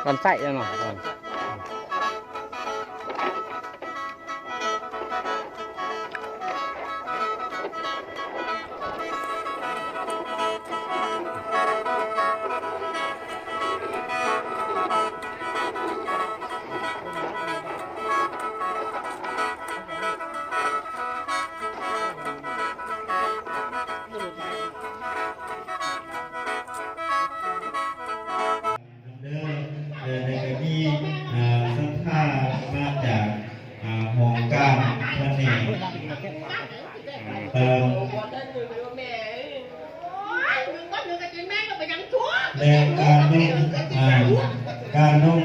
ลำไส้แล้วเนาะในกรณีสัมภาษณ์มาจากหองการท่านนี้และการนุ่ง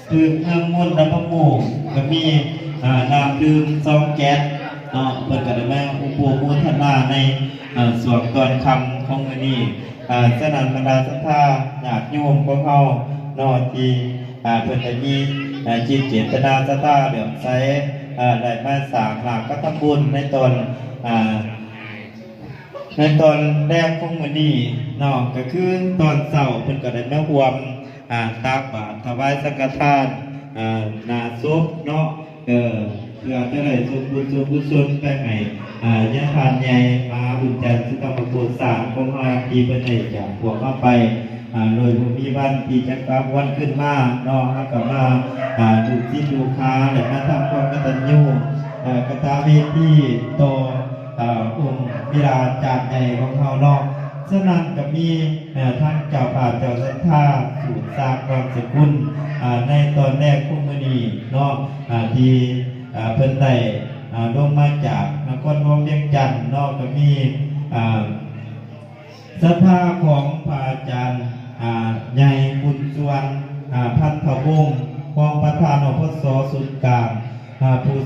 คือเมืองมนต์น้ำพระโมกก็มีน้ำดื่มซองแก๊สเปิดกระดาษแม่อุปโภคนาในส่วนก่อนคำของมือนี้ฉะนั้นบรรดาสัทธาญาติโยมพวกเขานอที่เพื่อนจะมีจิตเจตนาสัทธาเดือดใสได้มาสร้างหลักก็ทำบุญในตนแรกของมือนี้เนาะก็คือตอนเสาร์เพื่อนก็ได้แม่หวมตากบาตรถวายสังฆทานนาซุปเนาะเพื่อจะได้ส่วนบุญส่วนกุศลไปให้ยะทานใหญ่มาบุญจันทร์ซึ่งต้องมาบูชาของเราที่เป็นได้จากพวกเข้าไปโดยผู้มีบ้านที่จะกลับวันขึ้นมาเนาะแล้วก็มาดูที่ดูค้าหรือมาทำความกตัญญูกตเวทีโตองค์วิราจารย์ใหญ่ของเราเนาะฉะนั้นก็มีท่านเจ้าป่าเจ้าสัทธาสูตรสร้างความสกุลในตอนแรกของมื้อนี้เนาะที่เพิ่นได้ลงมาจากนครหลวงเวียงจันทน์เนาะก็มีศรัทธาของพระอาจารย์ใหญ่บุญส่วนพันธวงศ์รองประธานอพสศูนย์กลางผู้